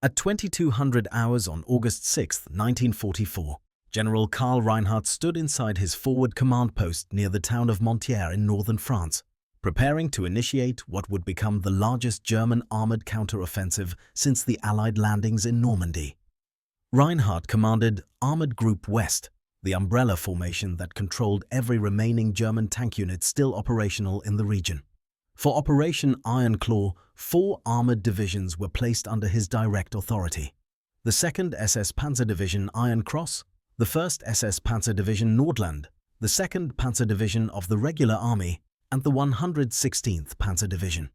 At 2200 hours on August 6, 1944, General Karl Reinhardt stood inside his forward command post near the town of Mortain in northern France, preparing to initiate what would become the largest German armoured counter-offensive since the Allied landings in Normandy. Reinhardt commanded Armoured Group West, the umbrella formation that controlled every remaining German tank unit still operational in the region. For Operation Iron Claw, 4 armoured divisions were placed under his direct authority. The 2nd SS Panzer Division Iron Cross, the 1st SS Panzer Division Nordland, the 2nd Panzer Division of the Regular Army, and the 116th Panzer Division.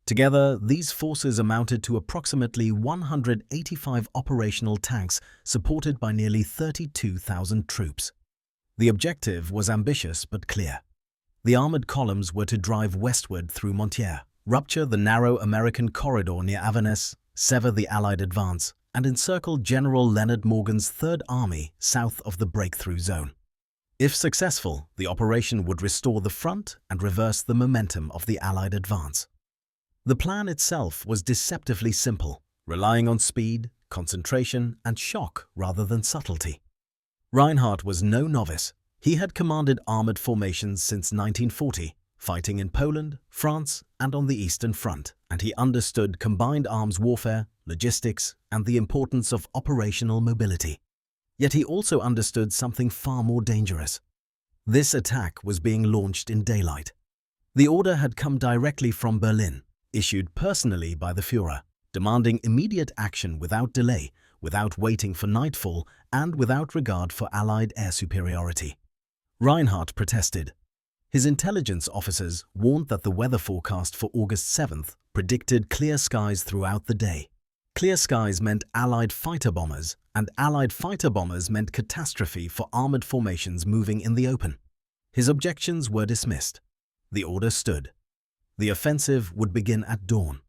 Together, these forces amounted to approximately 185 operational tanks supported by nearly 32,000 troops. The objective was ambitious but clear. The armoured columns were to drive westward through Mortain, rupture the narrow American corridor near Avesnes, sever the Allied advance, and encircle General Leonard Morgan's Third Army south of the breakthrough zone. If successful, the operation would restore the front and reverse the momentum of the Allied advance. The plan itself was deceptively simple, relying on speed, concentration, and shock rather than subtlety. Reinhardt was no novice. He had commanded armoured formations since 1940, fighting in Poland, France, and on the Eastern Front, and he understood combined arms warfare, logistics, and the importance of operational mobility. Yet he also understood something far more dangerous. This attack was being launched in daylight. The order had come directly from Berlin, issued personally by the Führer, demanding immediate action without delay, without waiting for nightfall, and without regard for Allied air superiority. Reinhardt protested. His intelligence officers warned that the weather forecast for August 7th predicted clear skies throughout the day. Clear skies meant Allied fighter bombers, and Allied fighter bombers meant catastrophe for armoured formations moving in the open. His objections were dismissed. The order stood. The offensive would begin at dawn.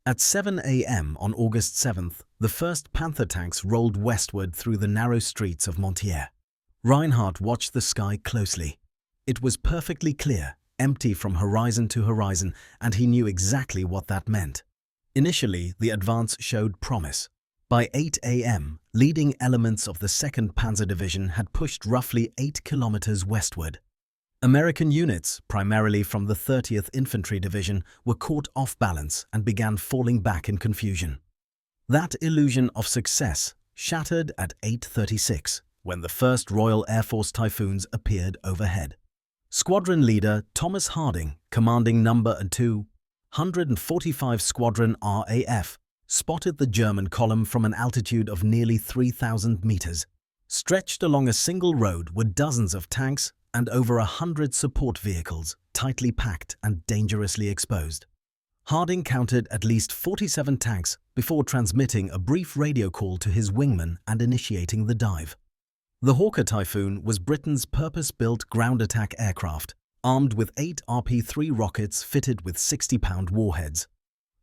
At 7 a.m. on August 7th, the first Panther tanks rolled westward through the narrow streets of Mortain. Reinhardt watched the sky closely. It was perfectly clear, empty from horizon to horizon, and he knew exactly what that meant. Initially, the advance showed promise. By 8 a.m., leading elements of the 2nd Panzer Division had pushed roughly 8 kilometers westward. American units, primarily from the 30th Infantry Division, were caught off balance and began falling back in confusion. That illusion of success shattered at 8:36, when the first Royal Air Force Typhoons appeared overhead. Squadron leader Thomas Harding, commanding No. 2, 145 Squadron RAF, spotted the German column from an altitude of nearly 3,000 meters. Stretched along a single road were dozens of tanks and over 100 support vehicles, tightly packed and dangerously exposed. Harding counted at least 47 tanks before transmitting a brief radio call to his wingman and initiating the dive. The Hawker Typhoon was Britain's purpose-built ground attack aircraft, armed with 8 RP-3 rockets fitted with 60-pound warheads.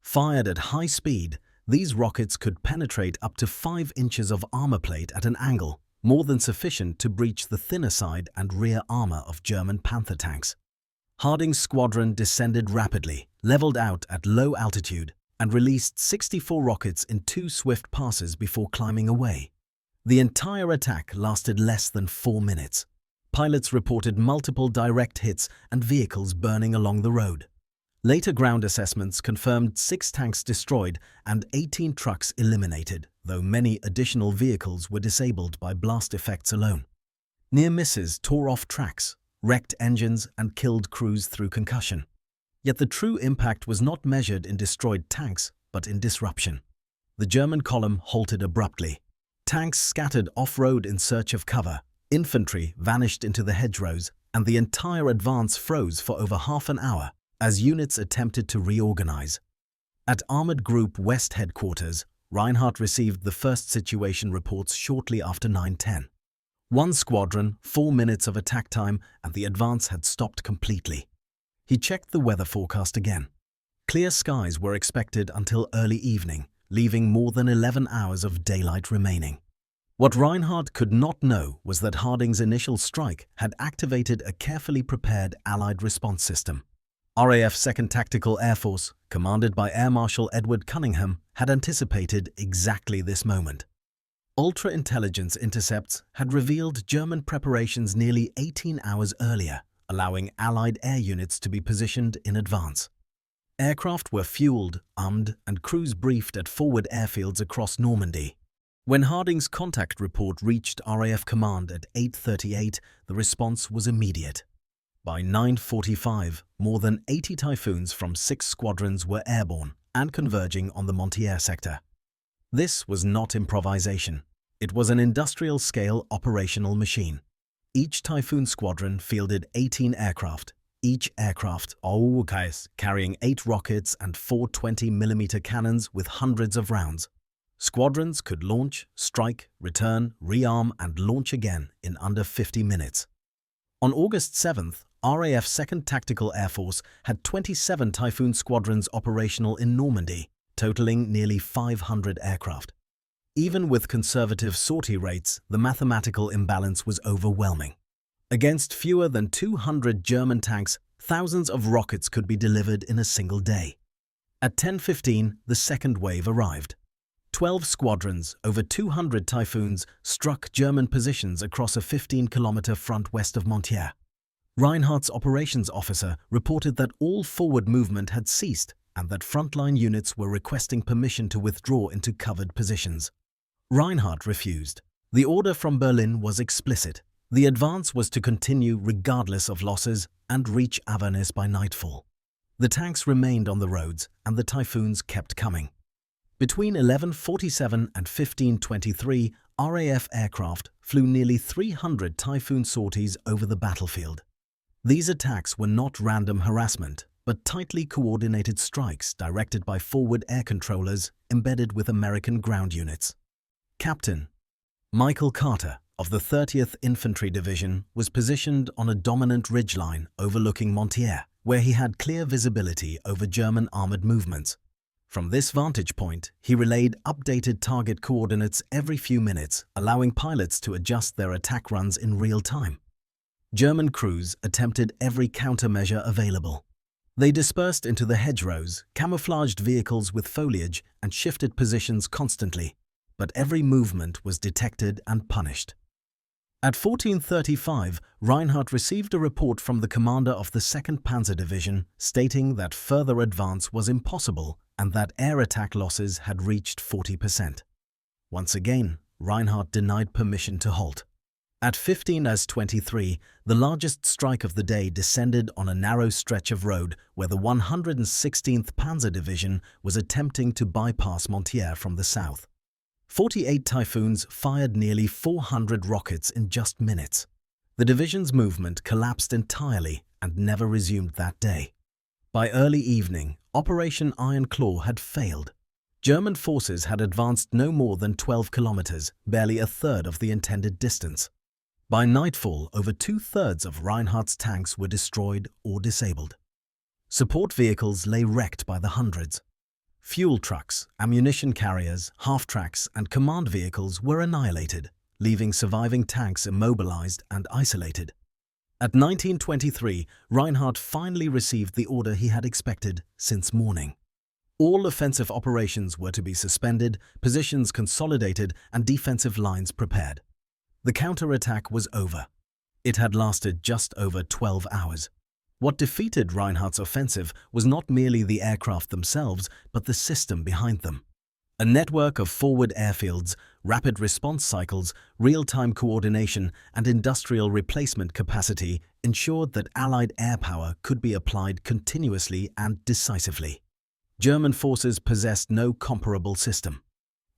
Fired at high speed, these rockets could penetrate up to 5 inches of armor plate at an angle, more than sufficient to breach the thinner side and rear armor of German Panther tanks. Harding's squadron descended rapidly, leveled out at low altitude, and released 64 rockets in 2 swift passes before climbing away. The entire attack lasted less than 4 minutes. Pilots reported multiple direct hits and vehicles burning along the road. Later ground assessments confirmed 6 tanks destroyed and 18 trucks eliminated, though many additional vehicles were disabled by blast effects alone. Near misses tore off tracks, wrecked engines, and killed crews through concussion. Yet the true impact was not measured in destroyed tanks, but in disruption. The German column halted abruptly. Tanks scattered off-road in search of cover, infantry vanished into the hedgerows, and the entire advance froze for over half an hour as units attempted to reorganize. At Armoured Group West headquarters, Reinhardt received the first situation reports shortly after 9:10. 1 squadron, 4 minutes of attack time, and the advance had stopped completely. He checked the weather forecast again. Clear skies were expected until early evening, leaving more than 11 hours of daylight remaining. What Reinhardt could not know was that Harding's initial strike had activated a carefully prepared Allied response system. RAF 2nd Tactical Air Force, commanded by Air Marshal Edward Cunningham, had anticipated exactly this moment. Ultra-intelligence intercepts had revealed German preparations nearly 18 hours earlier, allowing Allied air units to be positioned in advance. Aircraft were fueled, armed, and crews briefed at forward airfields across Normandy. When Harding's contact report reached RAF command at 8:38, the response was immediate. By 9:45, more than 80 Typhoons from 6 squadrons were airborne and converging on the Mortain sector. This was not improvisation. It was an industrial-scale operational machine. Each Typhoon squadron fielded 18 aircraft, each aircraft carrying 8 rockets and 4 20mm cannons with hundreds of rounds. Squadrons could launch, strike, return, rearm and launch again in under 50 minutes. On August 7th, RAF 2nd Tactical Air Force had 27 Typhoon squadrons operational in Normandy, totaling nearly 500 aircraft. Even with conservative sortie rates, the mathematical imbalance was overwhelming. Against fewer than 200 German tanks, thousands of rockets could be delivered in a single day. At 10:15, the second wave arrived. 12 squadrons, over 200 Typhoons, struck German positions across a 15-kilometer front west of Mortain. Reinhardt's operations officer reported that all forward movement had ceased and that frontline units were requesting permission to withdraw into covered positions. Reinhardt refused. The order from Berlin was explicit. The advance was to continue regardless of losses and reach Avernus by nightfall. The tanks remained on the roads and the Typhoons kept coming. Between 11:47 and 15:23, RAF aircraft flew nearly 300 Typhoon sorties over the battlefield. These attacks were not random harassment, but tightly coordinated strikes directed by forward air controllers embedded with American ground units. Captain Michael Carter of the 30th Infantry Division was positioned on a dominant ridgeline overlooking Mortain, where he had clear visibility over German armored movements. From this vantage point, he relayed updated target coordinates every few minutes, allowing pilots to adjust their attack runs in real time. German crews attempted every countermeasure available. They dispersed into the hedgerows, camouflaged vehicles with foliage, and shifted positions constantly, but every movement was detected and punished. At 14:35, Reinhardt received a report from the commander of the 2nd Panzer Division stating that further advance was impossible and that air attack losses had reached 40%. Once again, Reinhardt denied permission to halt. At 15:23, the largest strike of the day descended on a narrow stretch of road where the 116th Panzer Division was attempting to bypass Mortain from the south. 48 Typhoons fired nearly 400 rockets in just minutes. The division's movement collapsed entirely and never resumed that day. By early evening, Operation Iron Claw had failed. German forces had advanced no more than 12 kilometers, barely a third of the intended distance. By nightfall, over 2/3 of Reinhardt's tanks were destroyed or disabled. Support vehicles lay wrecked by the hundreds. Fuel trucks, ammunition carriers, half-tracks, and command vehicles were annihilated, leaving surviving tanks immobilized and isolated. At 19:23, Reinhardt finally received the order he had expected since morning. All offensive operations were to be suspended, positions consolidated, and defensive lines prepared. The counterattack was over. It had lasted just over 12 hours. What defeated Reinhardt's offensive was not merely the aircraft themselves, but the system behind them. A network of forward airfields, rapid response cycles, real-time coordination, and industrial replacement capacity ensured that Allied air power could be applied continuously and decisively. German forces possessed no comparable system.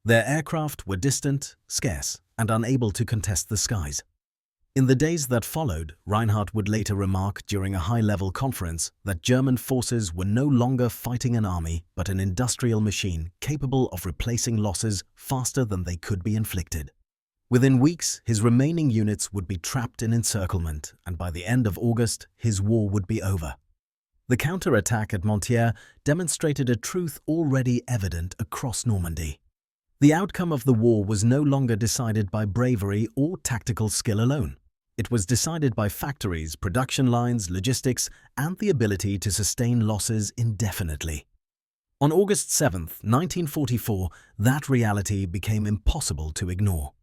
Their aircraft were distant, scarce, and unable to contest the skies. In the days that followed, Reinhardt would later remark during a high-level conference that German forces were no longer fighting an army but an industrial machine capable of replacing losses faster than they could be inflicted. Within weeks, his remaining units would be trapped in encirclement, and by the end of August, his war would be over. The counterattack at Mortain demonstrated a truth already evident across Normandy. The outcome of the war was no longer decided by bravery or tactical skill alone. It was decided by factories, production lines, logistics, and the ability to sustain losses indefinitely. On August 7, 1944, that reality became impossible to ignore.